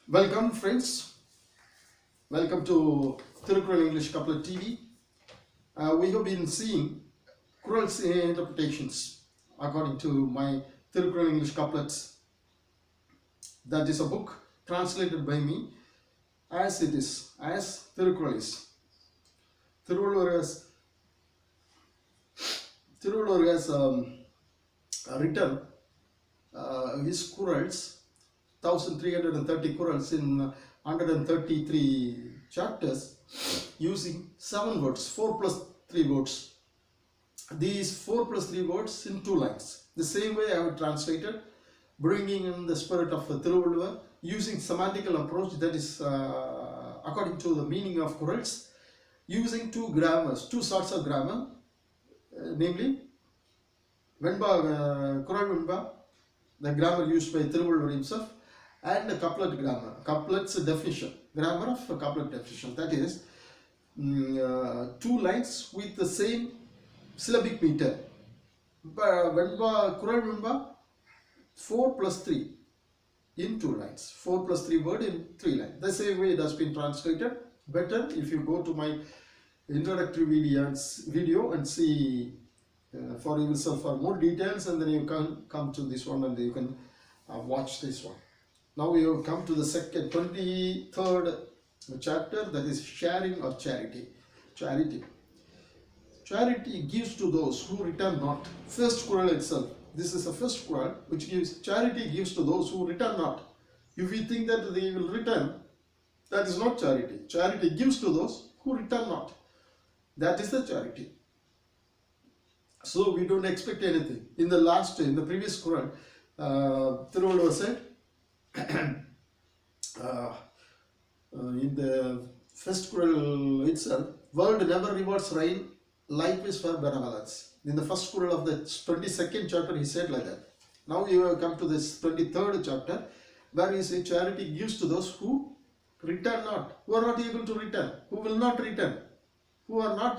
Welcome, friends. Welcome to Thirukkural English Couplet TV. We have been seeing Kural's interpretations according to my Thirukkural English Couplets. That is a book translated by me as it is, as Thirukkural is. Thiruvallur has written his Kurals, 1330 Kurals in 133 chapters, using 7 words, 4 plus 3 words. These 4 plus 3 words in 2 lines. The same way I have translated, bringing in the spirit of Thiruvallur, using semantical approach, that is according to the meaning of Kurals, using 2 grammars, 2 sorts of grammar, namely Kural Venba, the grammar used by Thiruvallur himself, and the couplet grammar, couplet's definition, grammar of a couplet definition, that is 2 lines with the same syllabic meter. Kural Venba, 4 plus 3 in 2 lines, 4 plus 3 word in 3 lines. The same way it has been translated. Better if you go to my introductory video and see for yourself for more details, and then you can come to this one and you can watch this one. Now we have come to the 23rd chapter, that is sharing or charity. Charity gives to those who return not. First Kural itself, this is the first Kural which gives, charity gives to those who return not. If you think that they will return, that is not charity. Charity gives to those who return not. That is the charity. So we don't expect anything. In the previous Quran, Thiruvallur said, in the first Quran itself, world never rewards rain, likewise for benevolence. In the first Quran of the 22nd chapter, he said like that. Now you have come to this 23rd chapter, where he says charity gives to those who return not, who are not able to return, who will not return, who are not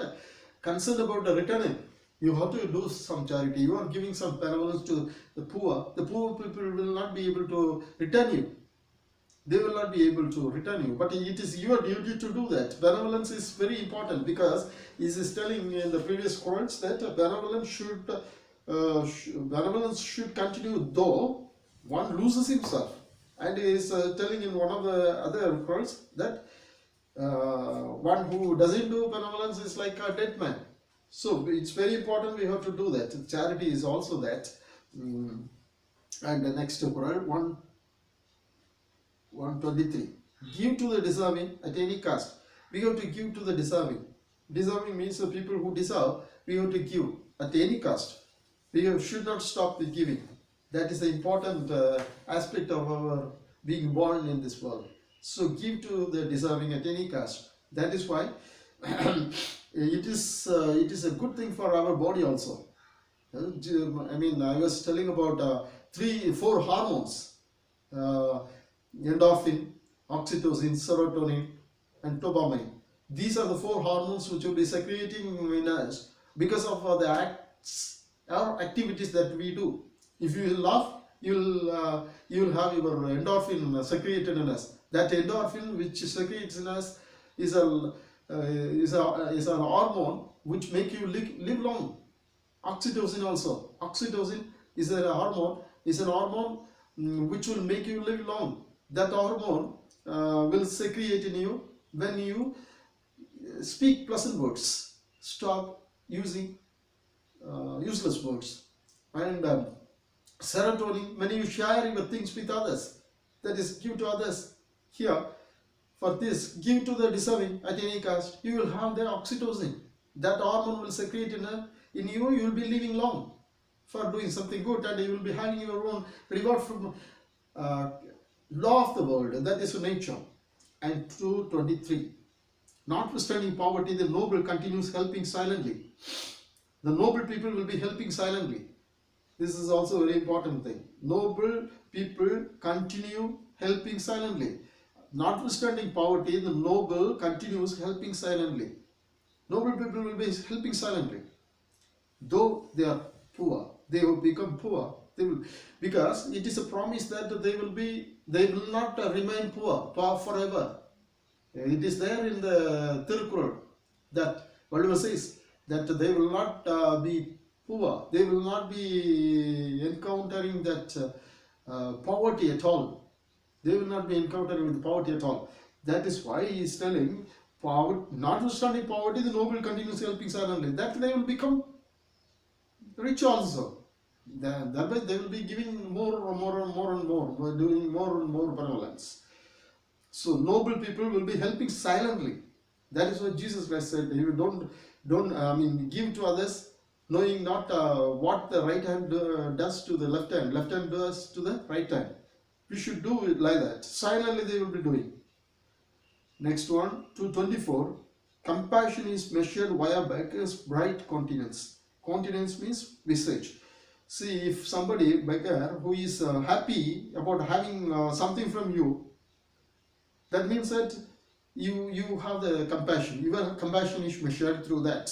concerned about the returning. You have to do some charity. You are giving some benevolence to the poor. The poor people will not be able to return you. They will not be able to return you. But it is your duty to do that. Benevolence is very important, because he is telling in the previous Qurans that benevolence should continue though one loses himself. And he is telling in one of the other Qurans that one who doesn't do benevolence is like a dead man. So it's very important we have to do that. Charity is also that. And the next Quran, 123. Give to the deserving at any cost. We have to give to the deserving. Deserving means the people who deserve, we have to give at any cost. We should not stop the giving. That is the important aspect of our being born in this world. So give to the deserving at any cost. That is why it is a good thing for our body also. I mean, I was telling about 4 hormones: endorphin, oxytocin, serotonin, and dopamine. These are the 4 hormones which will be secreting in us because of the acts or activities that we do. If you laugh, you will have your endorphin secreted in us. That endorphin which secretes in us is an hormone which make you live long. Oxytocin also. Oxytocin is an hormone which will make you live long. That hormone will secrete in you when you speak pleasant words. Stop using useless words. And serotonin, when you share your things with others, that is, give to others. Here, for this, give to the deserving at any cost. You will have the oxytocin. That hormone will secrete in you. You will be living long for doing something good, and you will be having your own reward from law of the world. That is nature. And 223. Notwithstanding poverty, the noble continues helping silently. The noble people will be helping silently. This is also a very important thing. Noble people continue helping silently. Notwithstanding poverty, the noble continues helping silently. Noble people will be helping silently. Though they are poor, they will become poor. They will, because it is a promise that they will be they will not remain poor forever. It is there in the Thirukkural that whatever says that they will not be poor, they will not be encountering that poverty at all. They will not be encountering with poverty at all. That is why he is telling, notwithstanding poverty, the noble continues helping silently. That they will become rich also. Thereby they will be giving more and more and more and more, doing more and more benevolence. So noble people will be helping silently. That is what Jesus Christ said. You don't give to others, knowing not what the right hand does to the left hand does to the right hand. We should do it like that. Silently they will be doing. Next one, 224. Compassion is measured via beggar's bright countenance. Countenance means visage. See, if somebody, beggar, who is happy about having something from you, that means that you have the compassion. Your compassion is measured through that.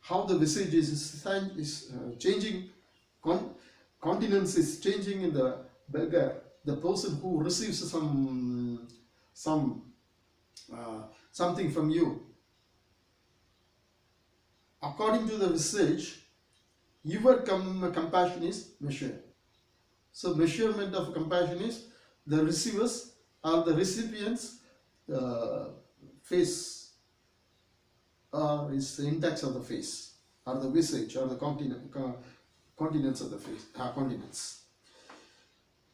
How the visage is changing, countenance is changing in the beggar, the person who receives something from you. According to the visage, your compassion is measured. So measurement of compassion is the receivers or the recipient's face, or is the index of the face, or the visage, or the countenance of the face, countenance.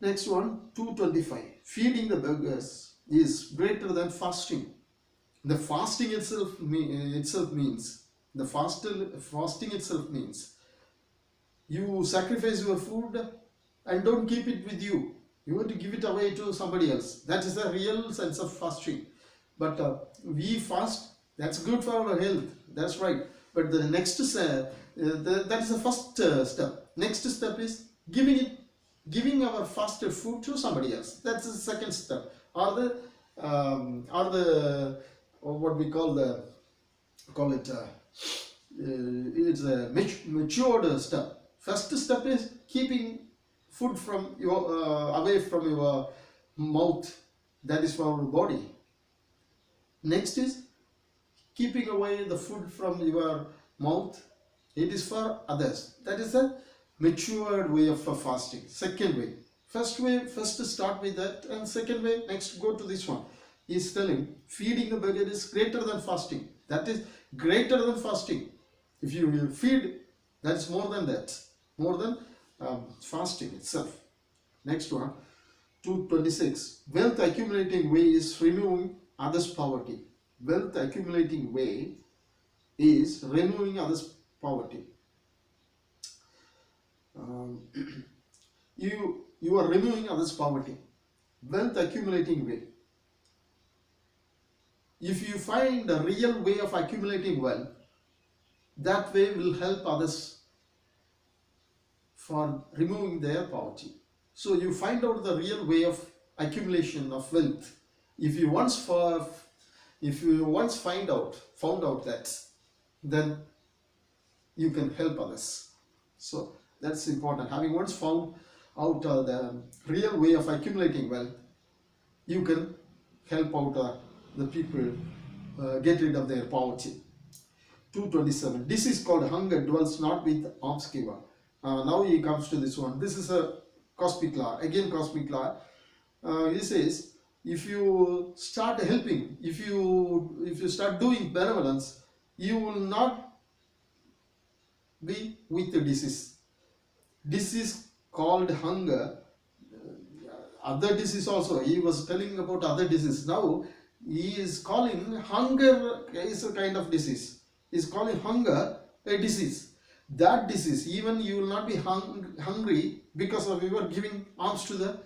Next one, 225. Feeding the beggars is greater than fasting. The fasting itself means, the fasting itself means you sacrifice your food and don't keep it with you. You want to give it away to somebody else. That is the real sense of fasting. But we fast, that's good for our health, that's right. But the next step, that is the first step. Next step is giving our fasted food to somebody else. That's the second step. Or what we call it. It's a matured step. First step is keeping food from your away from your mouth. That is for our body. Next is keeping away the food from your mouth. It is for others. That is a matured way of fasting. Second way. First start with that, and second way, next go to this one. He is telling feeding the beggar is greater than fasting. That is greater than fasting. If you will feed, that is more than that. More than fasting itself. Next one, 226. Wealth accumulating way is removing others' poverty. Wealth accumulating way is removing others' poverty. You are removing others' poverty. Wealth accumulating way. If you find a real way of accumulating wealth, that way will help others for removing their poverty. So you find out the real way of accumulation of wealth. If you once found out that, then you can help others. So that's important. Having once found out the real way of accumulating wealth, you can help out the people get rid of their poverty. 227. Disease called hunger dwells not with alms giver. Now he comes to this one. This is a cosmic law. Again, cosmic law. He says, if you start helping, if you start doing benevolence, you will not be with the disease. Disease called hunger. Other disease also. He was telling about other disease. Now he is calling hunger is a kind of disease. He is calling hunger a disease. That disease, even you will not be hungry because of you are giving alms to the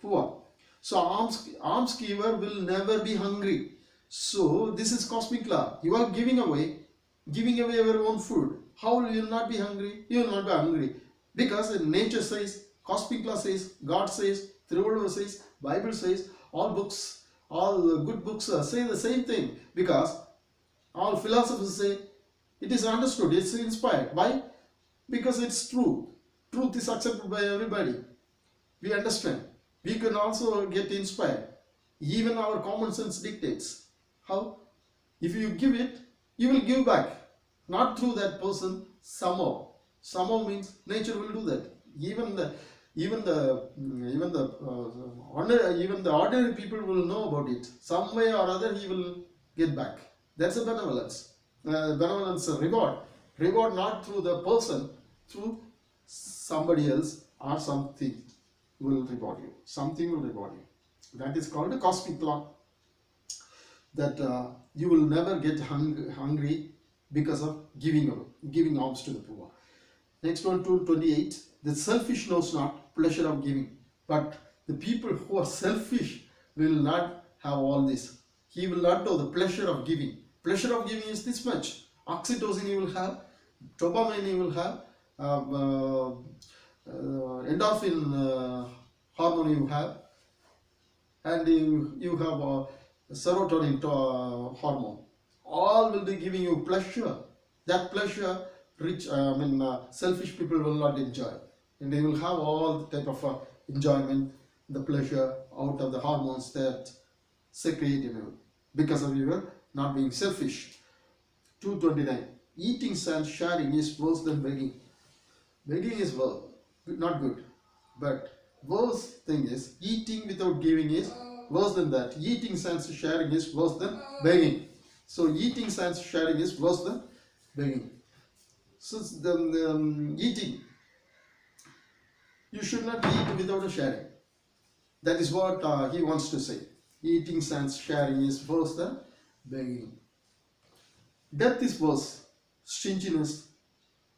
poor. So alms giver will never be hungry. So this is cosmic law. You are giving away your own food. How will you not be hungry? You will not be hungry. Because nature says, cosmic law says, God says, Thirukkural says, Bible says, all good books say the same thing. Because all philosophers say, it is understood, it's inspired. Why? Because it's true. Truth is accepted by everybody. We understand. We can also get inspired. Even our common sense dictates. How? If you give it, you will give back. Not through that person, somehow. Somehow means nature will do that. Even the ordinary people will know about it. Some way or other, he will get back. That's a benevolence. Benevolence reward. Reward not through the person, through somebody else or something will reward you. Something will reward you. That is called a cosmic law. That you will never get hungry because of giving alms to the poor. Next one, 228. The selfish knows not pleasure of giving, but the people who are selfish will not have all this. He will not know the pleasure of giving. Pleasure of giving is this much. Oxytocin you will have, dopamine you will have, endorphin hormone you have, and you have serotonin hormone. All will be giving you pleasure. That pleasure, selfish people will not enjoy, and they will have all type of enjoyment, the pleasure out of the hormones that secrete in you because of your not being selfish. 229. Eating and sharing is worse than begging. Begging is not good, but worse thing is eating without giving is worse than that. Eating and sharing is worse than begging. So eating and sharing is worse than begging. So the eating, you should not eat without a sharing. That is what he wants to say. Eating and sharing is worse than begging. Death is worse. Stinginess,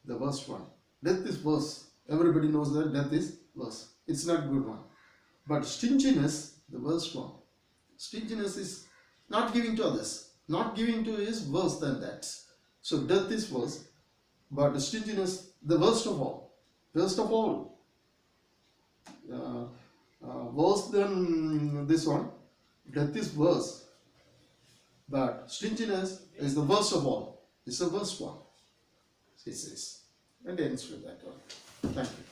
the worst one. Death is worse. Everybody knows that death is worse. It's not good one. But stinginess, the worst one. Stinginess is not giving to others. Not giving to is worse than that. So death is worse. But stinginess, the worst of all. Worst of all. Worse than this one. Death is worse. But stinginess is the worst of all. It's the worst one. It says. And ends with that one. Thank you.